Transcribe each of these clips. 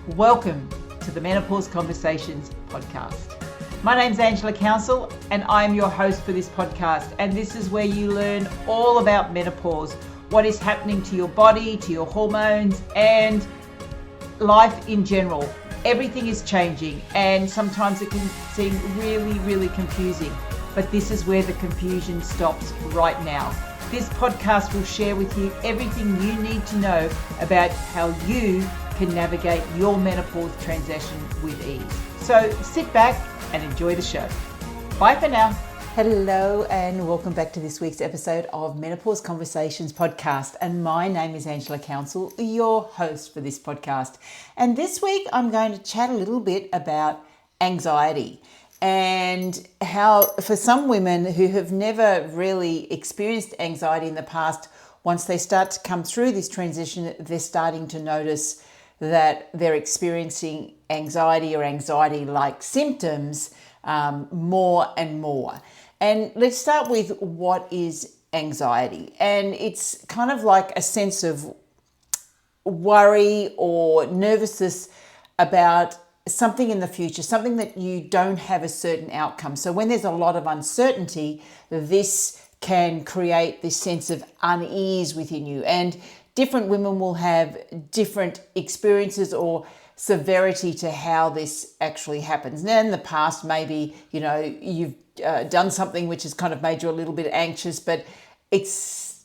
Welcome to the Menopause Conversations podcast. My name's Angela Council and I'm your host for this podcast, and this is where you learn all about menopause, what is happening to your body, to your hormones, and life in general. Everything is changing and sometimes it can seem really confusing, but this is where the confusion stops right now. This podcast will share with you everything you need to know about how you can navigate your menopause transition with ease. So sit back and enjoy the show. Bye for now. Hello and welcome back to this week's episode of Menopause Conversations podcast. And my name is Angela Council, your host for this podcast. And this week I'm going to chat a little bit about anxiety and how for some women who have never really experienced anxiety in the past, once they start to come through this transition, they're starting to notice that they're experiencing anxiety or anxiety-like symptoms more and more. And let's start with what is anxiety. And it's kind of like a sense of worry or nervousness about something in the future, something that you don't have a certain outcome. So when there's a lot of uncertainty, this can create this sense of unease within you. And different women will have different experiences or severity to how this actually happens. Now, in the past, maybe, you've done something which has kind of made you a little bit anxious, but it's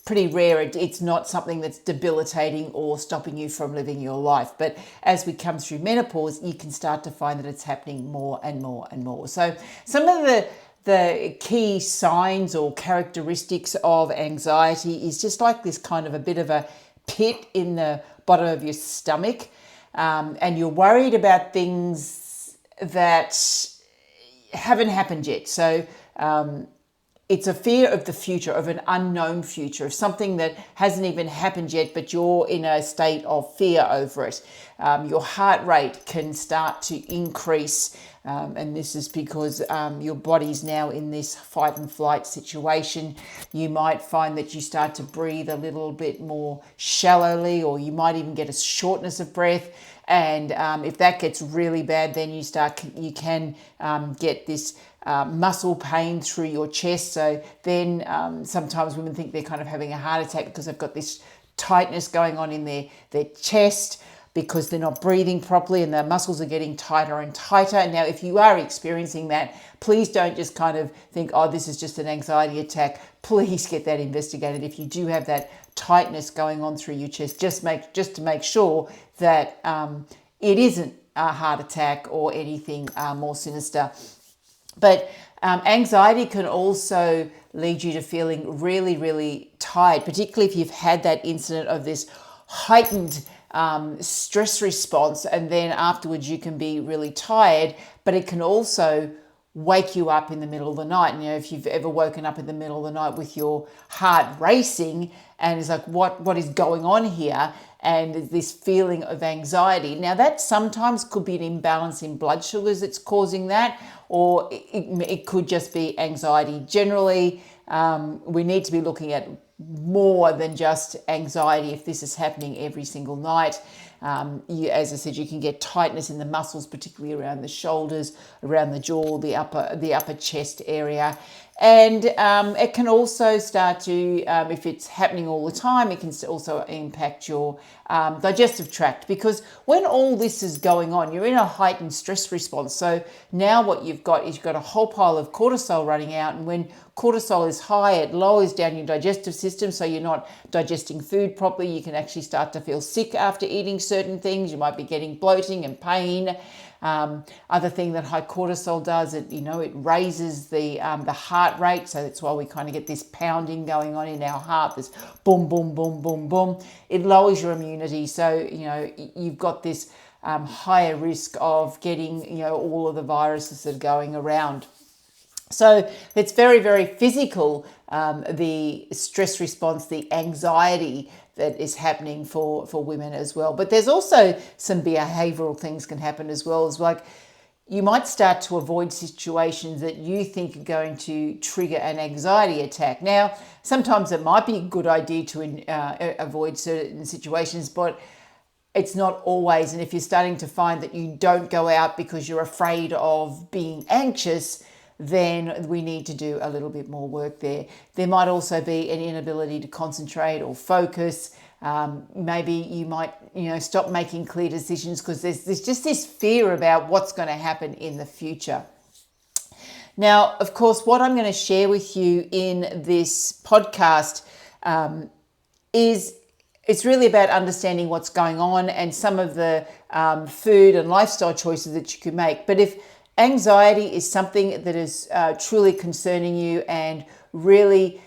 pretty rare. It's not something that's debilitating or stopping you from living your life. But as we come through menopause, you can start to find that it's happening more and more and more. So some of the key signs or characteristics of anxiety is just like this kind of a bit of a pit in the bottom of your stomach. And you're worried about things that haven't happened yet. So it's a fear of the future, of an unknown future, of something that hasn't even happened yet, but you're in a state of fear over it. Your heart rate can start to increase, and this is because your body's now in this fight and flight situation. You might find that you start to breathe a little bit more shallowly, or you might even get a shortness of breath. And if that gets really bad, then you can get this muscle pain through your chest. So then sometimes women think they're kind of having a heart attack because they've got this tightness going on in their chest because they're not breathing properly and their muscles are getting tighter and tighter. Now, if you are experiencing that, please don't just kind of think, oh, this is just an anxiety attack. Please get that investigated. If you do have that tightness going on through your chest, just to make sure that it isn't a heart attack or anything more sinister. But anxiety can also lead you to feeling really tired, particularly if you've had that incident of this heightened stress response, and then afterwards you can be really tired, but it can also wake you up in the middle of the night. And, if you've ever woken up in the middle of the night with your heart racing and it's like, what is going on here? And this feeling of anxiety. Now, that sometimes could be an imbalance in blood sugars that's causing that, or it could just be anxiety. Generally, we need to be looking at more than just anxiety if this is happening every single night. As I said, you can get tightness in the muscles, particularly around the shoulders, around the jaw, the upper chest area. And it can also start to, if it's happening all the time, it can also impact your digestive tract, because when all this is going on, you're in a heightened stress response. So now what you've got is you've got a whole pile of cortisol running out, and when cortisol is high, it lowers down your digestive system, so you're not digesting food properly. You can actually start to feel sick after eating certain things. You might be getting bloating and pain. Other thing that high cortisol does, it raises the heart rate. So that's why we kind of get this pounding going on in our heart, this boom, boom, boom, boom, boom. It lowers your immunity. So, you've got this higher risk of getting, all of the viruses that are going around. So it's very physical, the stress response, the anxiety that is happening for women as well. But there's also some behavioural things can happen as well, as like you might start to avoid situations that you think are going to trigger an anxiety attack. Now, sometimes it might be a good idea to avoid certain situations, but it's not always. And if you're starting to find that you don't go out because you're afraid of being anxious, then we need to do a little bit more work there. There might also be an inability to concentrate or focus. Maybe you might, stop making clear decisions because there's just this fear about what's going to happen in the future. Now, of course, what I'm going to share with you in this podcast is it's really about understanding what's going on and some of the food and lifestyle choices that you can make. But if anxiety is something that is truly concerning you and really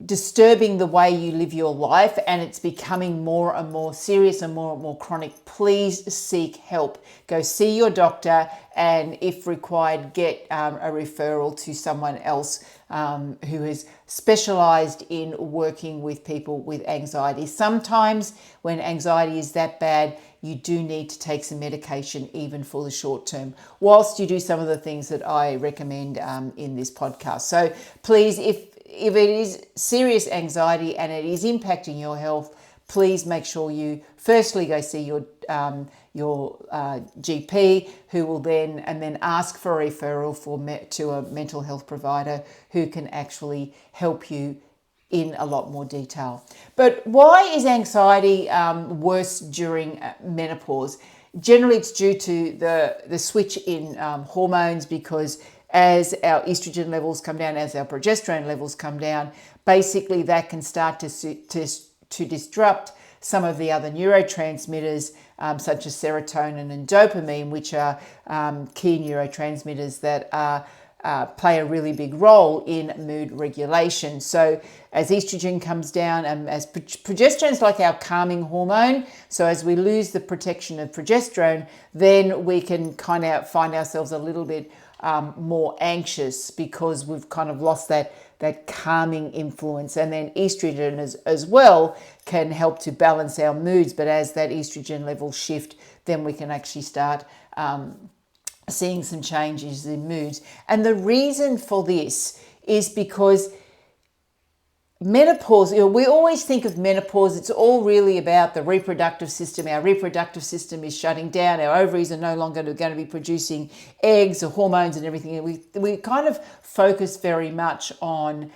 disturbing the way you live your life, and it's becoming more and more serious and more chronic, please seek help. Go see your doctor, and if required, get a referral to someone else who is specialized in working with people with anxiety. Sometimes when anxiety is that bad, you do need to take some medication even for the short term, whilst you do some of the things that I recommend in this podcast. So please, if it is serious anxiety and it is impacting your health, please make sure you firstly go see your GP, who will then ask for a referral to a mental health provider who can actually help you in a lot more detail. But why is anxiety worse during menopause? Generally, it's due to the switch in hormones, because as our estrogen levels come down, as our progesterone levels come down, basically that can start to disrupt some of the other neurotransmitters, such as serotonin and dopamine, which are key neurotransmitters that play a really big role in mood regulation. So as estrogen comes down, and as progesterone is like our calming hormone, so as we lose the protection of progesterone, then we can kind of find ourselves a little bit more anxious because we've kind of lost that calming influence. And then estrogen as well can help to balance our moods, but as that estrogen levels shift, then we can actually start seeing some changes in moods. And the reason for this is because menopause, we always think of menopause, it's all really about the reproductive system. Our reproductive system is shutting down. Our ovaries are no longer going to be producing eggs or hormones and everything. We kind of focus very much on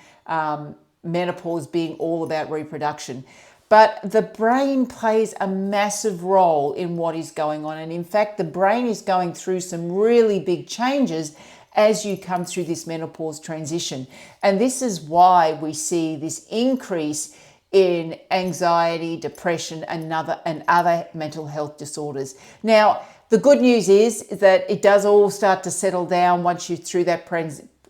menopause being all about reproduction. But the brain plays a massive role in what is going on. And in fact, the brain is going through some really big changes as you come through this menopause transition. And this is why we see this increase in anxiety, depression, and other mental health disorders. Now, the good news is that it does all start to settle down once you're through that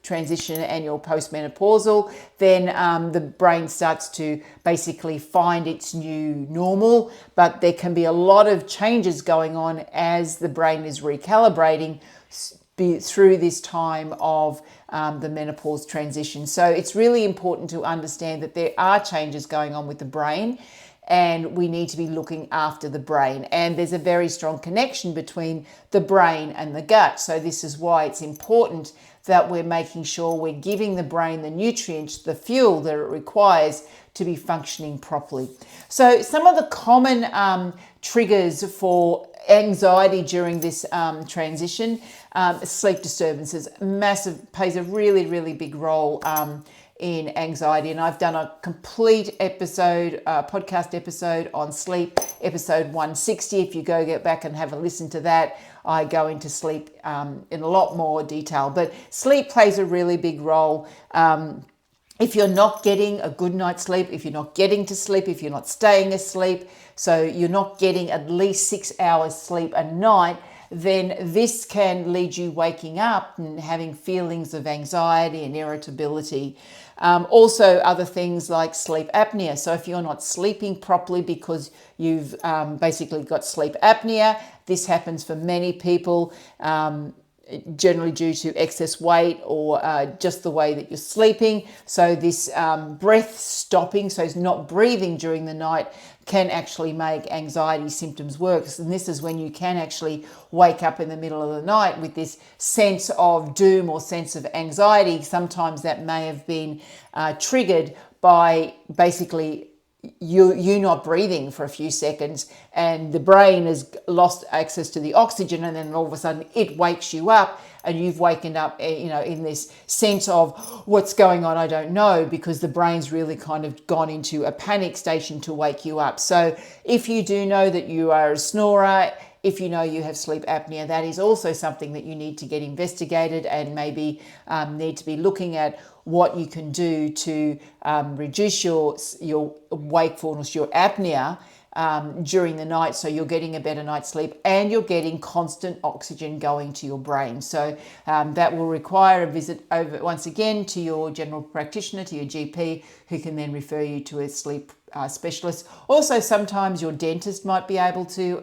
transition and you're postmenopausal. Then the brain starts to basically find its new normal, but there can be a lot of changes going on as the brain is recalibrating through this time of the menopause transition. So it's really important to understand that there are changes going on with the brain, and we need to be looking after the brain. And there's a very strong connection between the brain and the gut. So this is why it's important that we're making sure we're giving the brain the nutrients, the fuel that it requires to be functioning properly. So some of the common triggers for anxiety during this transition, sleep disturbances, plays a really, really big role in anxiety. And I've done a complete podcast episode on sleep, episode 160. If you get back and have a listen to that, I go into sleep in a lot more detail. But sleep plays a really big role. If you're not getting a good night's sleep, if you're not getting to sleep, if you're not staying asleep, so you're not getting at least 6 hours sleep a night, then this can lead you waking up and having feelings of anxiety and irritability. Also, other things like sleep apnea. So if you're not sleeping properly because you've basically got sleep apnea, this happens for many people, generally due to excess weight or just the way that you're sleeping. So this breath stopping, so it's not breathing during the night, can actually make anxiety symptoms worse. And this is when you can actually wake up in the middle of the night with this sense of doom or sense of anxiety. Sometimes that may have been triggered by basically you not breathing for a few seconds, and the brain has lost access to the oxygen, and then all of a sudden it wakes you up, and you've waken up, in this sense of what's going on, I don't know, because the brain's really kind of gone into a panic station to wake you up. So if you do know that you are a snorer, if you know you have sleep apnea, that is also something that you need to get investigated, and maybe need to be looking at what you can do to reduce your wakefulness, your apnea, during the night, so you're getting a better night's sleep and you're getting constant oxygen going to your brain. So that will require a visit over, once again, to your general practitioner, to your GP, who can then refer you to a sleep specialist. Also, sometimes your dentist might be able to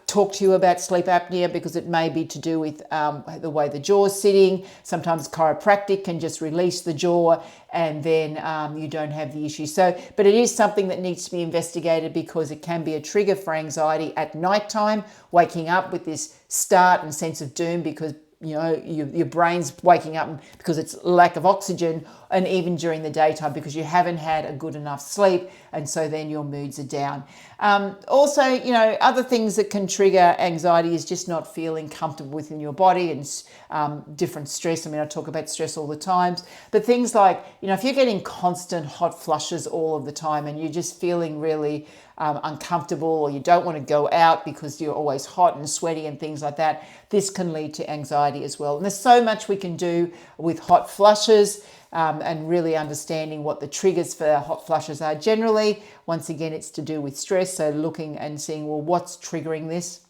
talk to you about sleep apnea, because it may be to do with the way the jaw is sitting. Sometimes chiropractic can just release the jaw, and then you don't have the issue. So, but it is something that needs to be investigated, because it can be a trigger for anxiety at nighttime, waking up with this start and sense of doom, because your brain's waking up because it's lack of oxygen, and even during the daytime because you haven't had a good enough sleep, and so then your moods are down. Also, other things that can trigger anxiety is just not feeling comfortable within your body, and different stress. I mean, I talk about stress all the time, but things like, if you're getting constant hot flushes all of the time, and you're just feeling really uncomfortable, or you don't want to go out because you're always hot and sweaty and things like that, this can lead to anxiety as well. And there's so much we can do with hot flushes, and really understanding what the triggers for hot flushes are. Generally, once again, it's to do with stress. So looking and seeing, well, what's triggering this?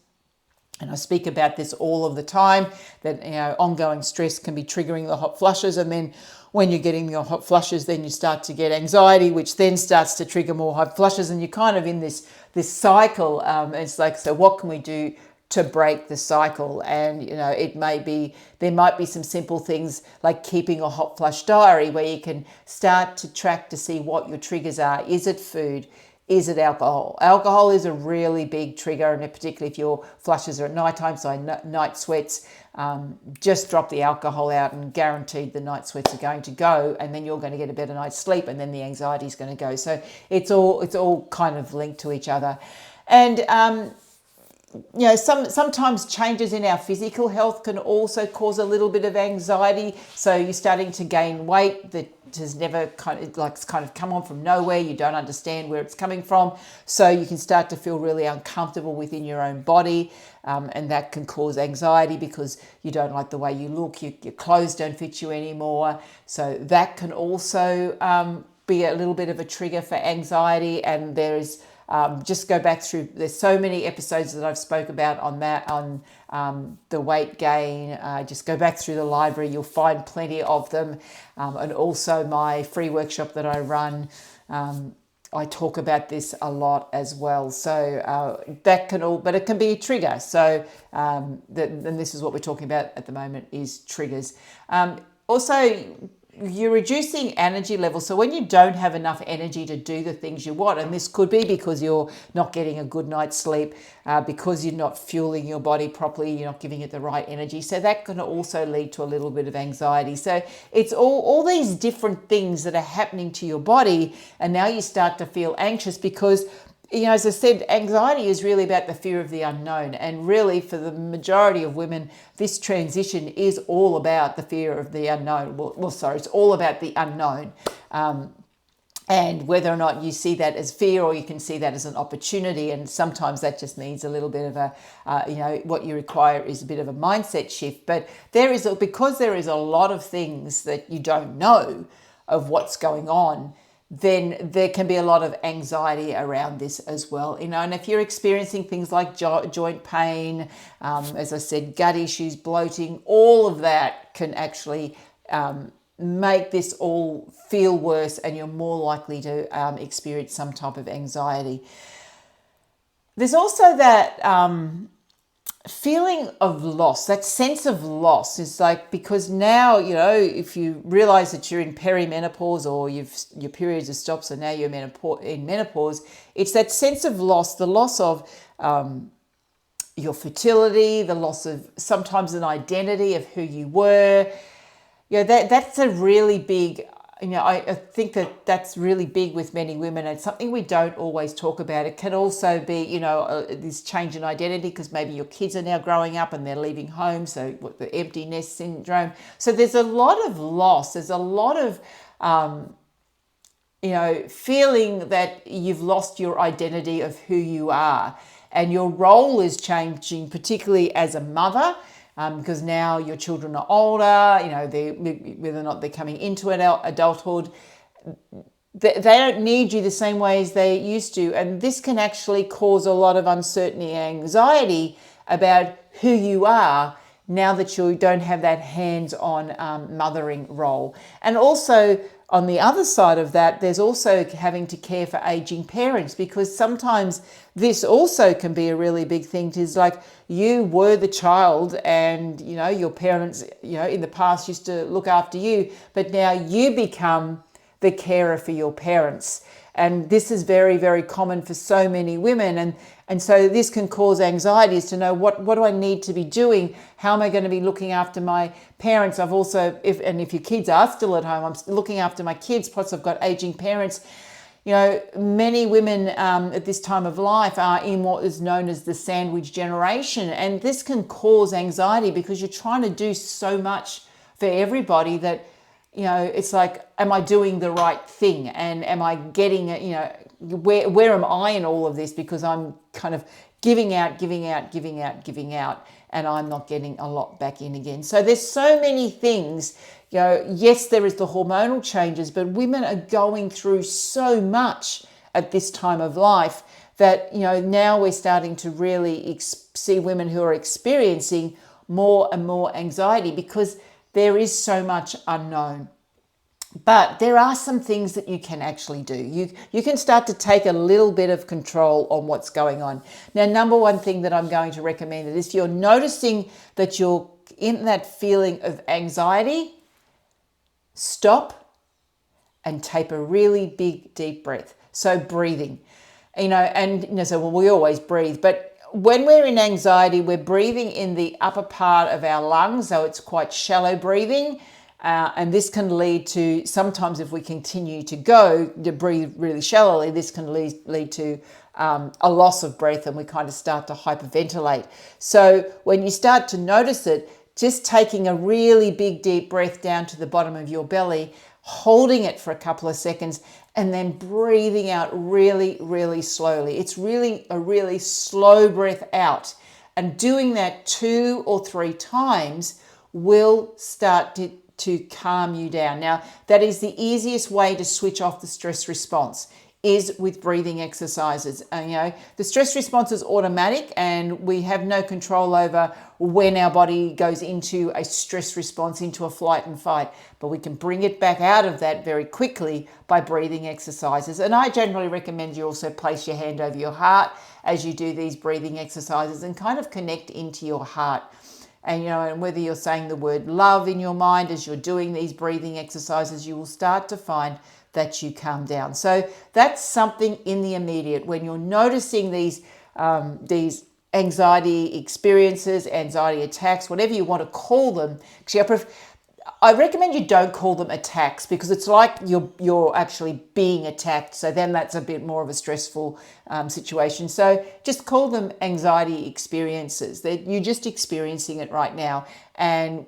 And I speak about this all of the time, that ongoing stress can be triggering the hot flushes, and then when you're getting the hot flushes, then you start to get anxiety, which then starts to trigger more hot flushes, and you're kind of in this cycle. It's like, so what can we do to break the cycle? And there might be some simple things like keeping a hot flush diary, where you can start to track to see what your triggers are. Is it food? Is it alcohol? Alcohol is a really big trigger, and particularly if your flushes are at nighttime, so night sweats, just drop the alcohol out, and guaranteed the night sweats are going to go, and then you're going to get a better night's sleep, and then the anxiety is going to go. So it's all kind of linked to each other. And sometimes changes in our physical health can also cause a little bit of anxiety. So you're starting to gain weight that has never kind of come on from nowhere. You don't understand where it's coming from. So you can start to feel really uncomfortable within your own body. And that can cause anxiety because you don't like the way you look. Your clothes don't fit you anymore. So that can also be a little bit of a trigger for anxiety. And there is just go back through, there's so many episodes that I've spoke about on that, on the weight gain. Just go back through the library, you'll find plenty of them. And also my free workshop that I run, I talk about this a lot as well. So that can but it can be a trigger. So and this is what we're talking about at the moment, is triggers. Also, you're reducing energy levels. So when you don't have enough energy to do the things you want, and this could be because you're not getting a good night's sleep, because you're not fueling your body properly, you're not giving it the right energy. So that can also lead to a little bit of anxiety. So it's all these different things that are happening to your body, and now you start to feel anxious because, as I said, anxiety is really about the fear of the unknown. And really, for the majority of women, this transition is all about the fear of the unknown. It's all about the unknown. And whether or not you see that as fear or you can see that as an opportunity. And sometimes that just needs a little bit of what you require is a bit of a mindset shift. But because there is a lot of things that you don't know of what's going on, then there can be a lot of anxiety around this as well. And if you're experiencing things like joint pain, as I said, gut issues, bloating, all of that can actually make this all feel worse, and you're more likely to experience some type of anxiety. There's also that feeling of loss, that sense of loss is like, because now, if you realize that you're in perimenopause or your periods have stopped, so now you're in menopause, it's that sense of loss, the loss of your fertility, the loss of sometimes an identity of who you were. That's a really big I think that that's really big with many women. It's something we don't always talk about. It can also be, this change in identity because maybe your kids are now growing up and they're leaving home. So the empty nest syndrome. So there's a lot of loss. There's a lot of, feeling that you've lost your identity of who you are. And your role is changing, particularly as a mother. Because now your children are older, whether or not they're coming into adulthood, they don't need you the same way as they used to. And this can actually cause a lot of uncertainty and anxiety about who you are now that you don't have that hands-on mothering role. And also, on the other side of that, there's also having to care for aging parents, because sometimes this also can be a really big thing. Is like you were the child and, your parents, in the past used to look after you, but now you become the carer for your parents. And this is very, very common for so many women. And so this can cause anxiety as to know what do I need to be doing? How am I going to be looking after my parents? I've also, if your kids are still at home, I'm looking after my kids, plus I've got aging parents. Many women at this time of life are in what is known as the sandwich generation. And this can cause anxiety because you're trying to do so much for everybody that, it's like, am I doing the right thing? And am I getting it, where am I in all of this? Because I'm kind of giving out, and I'm not getting a lot back in again. So there's so many things, yes, there is the hormonal changes, but women are going through so much at this time of life that, now we're starting to really see women who are experiencing more and more anxiety because there is so much unknown. But there are some things that you can actually do. You can start to take a little bit of control on what's going on. Now, number one thing that I'm going to recommend is if you're noticing that you're in that feeling of anxiety, stop and take a really big, deep breath. So breathing, so we always breathe, but when we're in anxiety, we're breathing in the upper part of our lungs, so it's quite shallow breathing. And this can lead to, sometimes if we continue to breathe really shallowly, this can lead to a loss of breath and we kind of start to hyperventilate. So when you start to notice it, just taking a really big deep breath down to the bottom of your belly, holding it for a couple of seconds, and then breathing out really, really slowly. It's really a really slow breath out. And doing that 2 or 3 times will start to calm you down. Now, that is the easiest way to switch off the stress response, is with breathing exercises. The stress response is automatic and we have no control over when our body goes into a stress response, into a flight and fight, but we can bring it back out of that very quickly by breathing exercises. And I generally recommend you also place your hand over your heart as you do these breathing exercises and kind of connect into your heart. And, and whether you're saying the word love in your mind as you're doing these breathing exercises, you will start to find that you calm down. So that's something in the immediate. When you're noticing these anxiety experiences, anxiety attacks, whatever you want to call them. Actually, I recommend you don't call them attacks because it's like you're actually being attacked. So then that's a bit more of a stressful situation. So just call them anxiety experiences. You're just experiencing it right now. And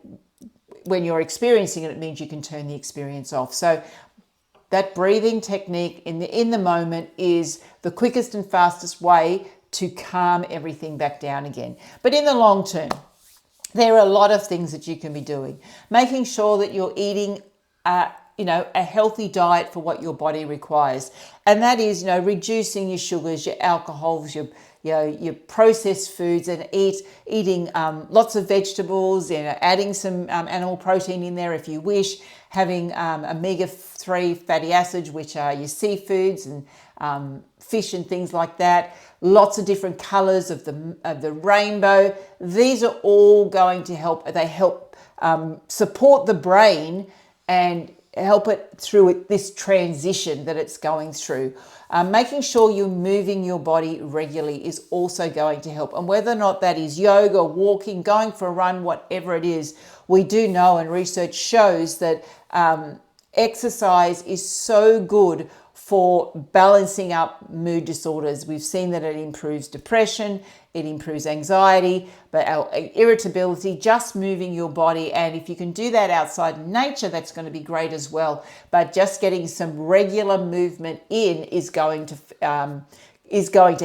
when you're experiencing it, it means you can turn the experience off. So that breathing technique in the moment is the quickest and fastest way to calm everything back down again. But in the long term, there are a lot of things that you can be doing. Making sure that you're eating a healthy diet for what your body requires. And that is, reducing your sugars, your alcohols, your processed foods, and eating lots of vegetables, adding some animal protein in there if you wish, having omega-3 fatty acids, which are your seafoods and fish and things like that. Lots of different colors of the rainbow. These are all going to help. They help support the brain and help it through this transition that it's going through. Making sure you're moving your body regularly is also going to help. And whether or not that is yoga, walking, going for a run, whatever it is, we do know, and research shows that exercise is so good for balancing up mood disorders. We've seen that it improves depression, it improves anxiety, but irritability, just moving your body. And if you can do that outside in nature, that's going to be great as well. But just getting some regular movement in is going to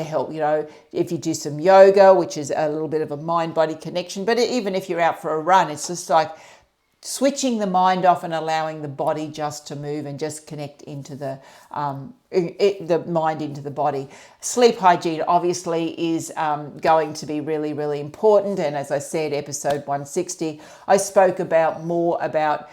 help. You know, if you do some yoga, which is a little bit of a mind-body connection, but even if you're out for a run, it's just like switching the mind off and allowing the body just to move and just connect into the mind into the body. Sleep hygiene obviously is going to be really, really important. And as I said, episode 160, I spoke more about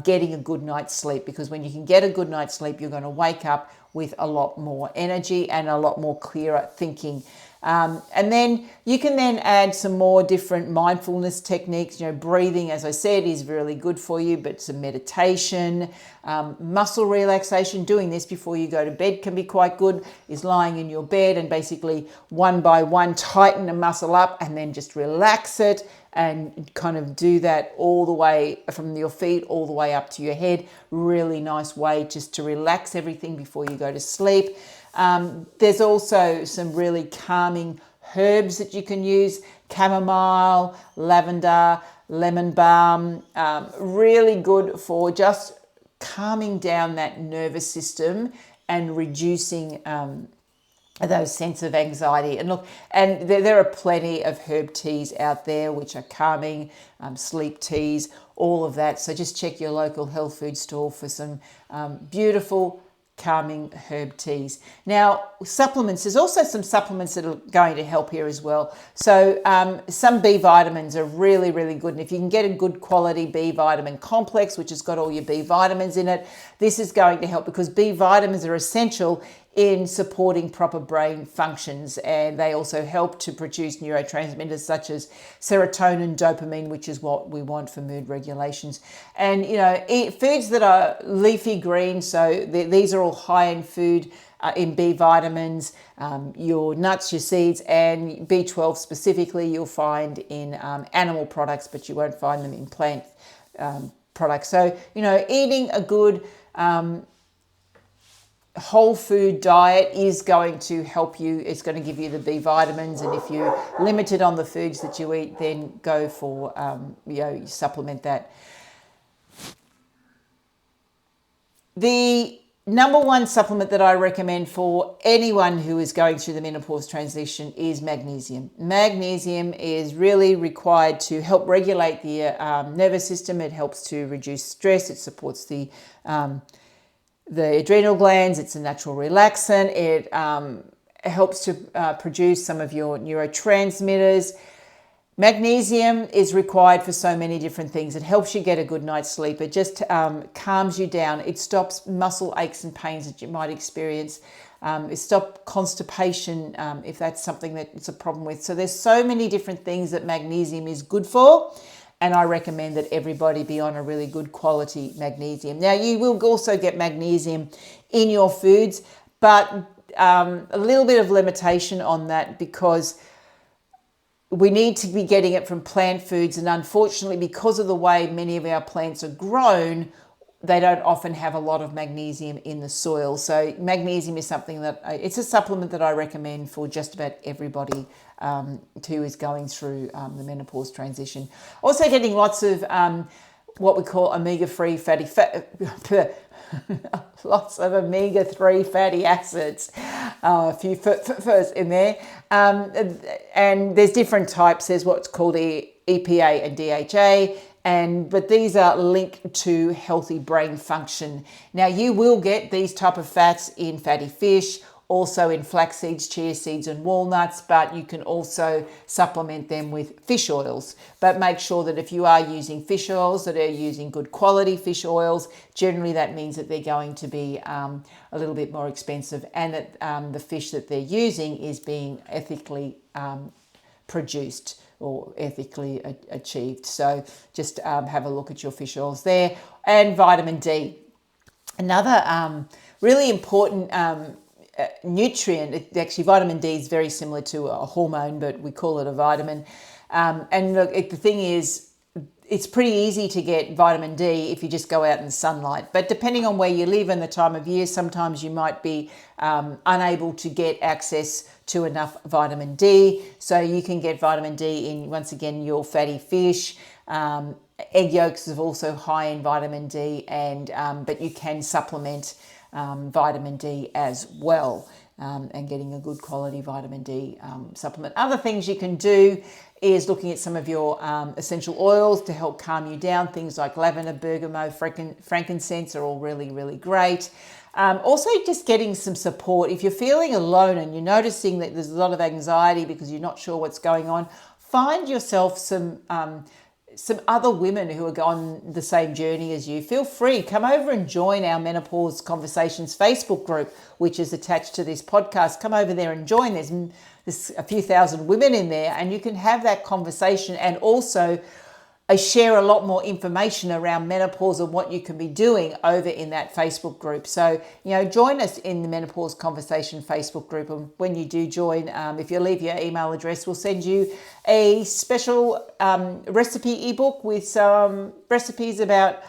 getting a good night's sleep, because when you can get a good night's sleep, you're going to wake up with a lot more energy and a lot more clearer thinking. And then you can then add some more different mindfulness techniques. You know, breathing, as I said, is really good for you, but some meditation, muscle relaxation, doing this before you go to bed can be quite good, is lying in your bed and basically one by one tighten a muscle up and then just relax it, and kind of do that all the way from your feet all the way up to your head. Really nice way just to relax everything before you go to sleep. There's also some really calming herbs that you can use: chamomile, lavender, lemon balm, really good for just calming down that nervous system and reducing those sense of anxiety. And look, and there are plenty of herb teas out there which are calming, sleep teas, all of that. So just check your local health food store for some beautiful calming herb teas. Now, supplements, there's also some supplements that are going to help here as well. So some B vitamins are really, really good. And if you can get a good quality B vitamin complex, which has got all your B vitamins in it, this is going to help, because B vitamins are essential in supporting proper brain functions, and they also help to produce neurotransmitters such as serotonin, dopamine, which is what we want for mood regulations. And you know, eat foods that are leafy green, so these are all high in food in B vitamins, your nuts, your seeds, and B12 specifically you'll find in animal products, but you won't find them in plant products. So you know, eating a good whole food diet is going to help you. It's going to give you the B vitamins, and if you're limited on the foods that you eat, then go for you supplement that. The number one supplement that I recommend for anyone who is going through the menopause transition is magnesium. Magnesium is really required to help regulate the nervous system. It helps to reduce stress. It supports the adrenal glands. It's a natural relaxant. It helps to produce some of your neurotransmitters. Magnesium is required for so many different things. It helps you get a good night's sleep. It just calms you down. It stops muscle aches and pains that you might experience. It stops constipation if that's something that it's a problem with. So there's so many different things that magnesium is good for. And I recommend that everybody be on a really good quality magnesium. Now, you will also get magnesium in your foods, but a little bit of limitation on that, because we need to be getting it from plant foods. And unfortunately, because of the way many of our plants are grown, they don't often have a lot of magnesium in the soil. So magnesium is something that, it's a supplement that I recommend for just about everybody who is going through the menopause transition. Also getting lots of what we call omega-3 fatty lots of omega-3 fatty acids, a few first in there. And there's different types. There's what's called EPA and DHA. But these are linked to healthy brain function. Now, you will get these type of fats in fatty fish, also in flax seeds, chia seeds, and walnuts, but you can also supplement them with fish oils. But make sure that if you are using fish oils, that are using good quality fish oils, generally that means that they're going to be a little bit more expensive, and that the fish that they're using is being ethically produced or ethically achieved. So just have a look at your fish oils there. And vitamin D, another really important nutrient. Actually, vitamin D is very similar to a hormone, but we call it a vitamin. And look, the thing is, it's pretty easy to get vitamin D if you just go out in the sunlight. But depending on where you live and the time of year, sometimes you might be unable to get access to enough vitamin D. So you can get vitamin D in, once again, your fatty fish. Egg yolks are also high in vitamin D, but you can supplement vitamin D as well, and getting a good quality vitamin D supplement. Other things you can do is looking at some of your essential oils to help calm you down. Things like lavender, bergamot, frankincense are all really, really great. Also, just getting some support. If you're feeling alone and you're noticing that there's a lot of anxiety because you're not sure what's going on, find yourself some other women who are on the same journey as you. Feel free, come over and join our Menopause Conversations Facebook group, which is attached to this podcast. Come over there and join. There's a few thousand women in there, and you can have that conversation, and also I share a lot more information around menopause and what you can be doing over in that Facebook group. So, join us in the Menopause Conversation Facebook group. And when you do join, if you leave your email address, we'll send you a special recipe ebook with some recipes about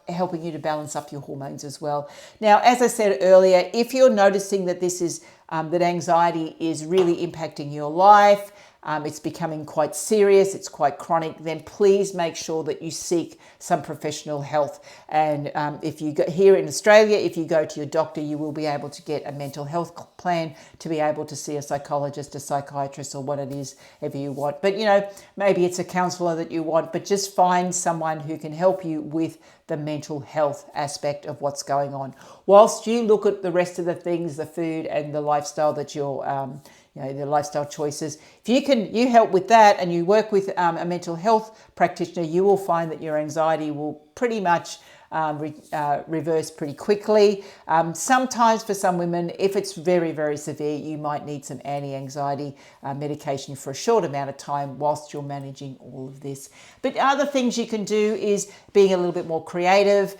helping you to balance up your hormones as well. Now, as I said earlier, if you're noticing that this is that anxiety is really impacting your life, it's becoming quite serious, it's quite chronic, then please make sure that you seek some professional health. And if you go here in Australia, if you go to your doctor, you will be able to get a mental health plan to be able to see a psychologist, a psychiatrist, or what it is ever you want. But maybe it's a counsellor that you want, but just find someone who can help you with the mental health aspect of what's going on, whilst you look at the rest of the things, the food and the lifestyle that you're the lifestyle choices. If you help with that and you work with a mental health practitioner, you will find that your anxiety will pretty much reverse pretty quickly. Sometimes for some women, if it's very, very severe, you might need some anti-anxiety medication for a short amount of time whilst you're managing all of this. But other things you can do is being a little bit more creative,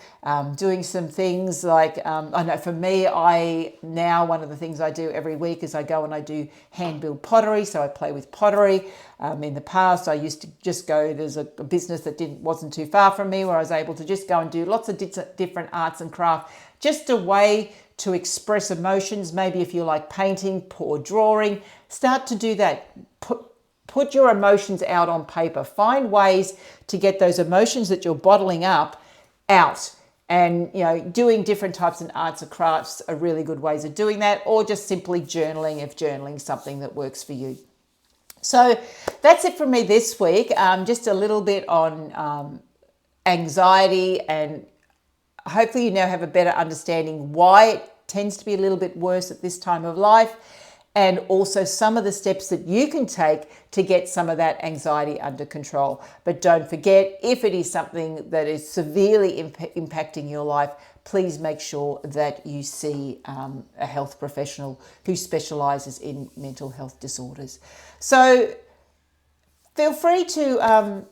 doing some things like, I know for me, one of the things I do every week is I go and I do hand-built pottery, so I play with pottery. In the past, I used to just go, there's a business that wasn't too far from me where I was able to just go and do lots of different arts and craft, just a way to express emotions. Maybe if you like painting or drawing, start to do that. Put your emotions out on paper. Find ways to get those emotions that you're bottling up out. And, doing different types of arts and crafts are really good ways of doing that, or just simply journaling if journaling is something that works for you. So that's it from me this week. Just a little bit on anxiety, and hopefully you now have a better understanding why it tends to be a little bit worse at this time of life, and also some of the steps that you can take to get some of that anxiety under control. But don't forget, if it is something that is severely impacting your life, please make sure that you see a health professional who specialises in mental health disorders. So feel free to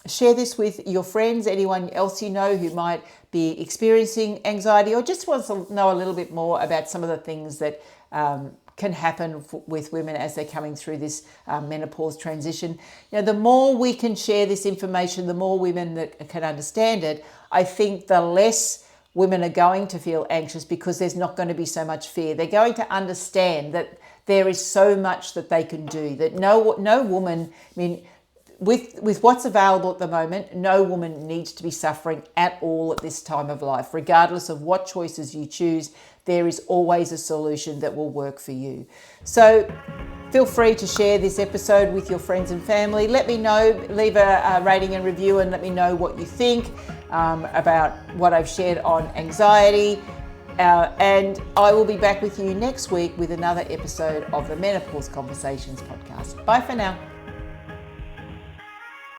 share this with your friends, anyone else you know who might be experiencing anxiety or just wants to know a little bit more about some of the things that can happen with women as they're coming through this menopause transition. The more we can share this information, the more women that can understand it, I think the less women are going to feel anxious, because there's not going to be so much fear. They're going to understand that there is so much that they can do, that no woman, with what's available at the moment, no woman needs to be suffering at all at this time of life. Regardless of what choices you choose, there is always a solution that will work for you. So feel free to share this episode with your friends and family. Let me know, leave a rating and review, and let me know what you think about what I've shared on anxiety. And I will be back with you next week with another episode of the Menopause Conversations podcast. Bye for now.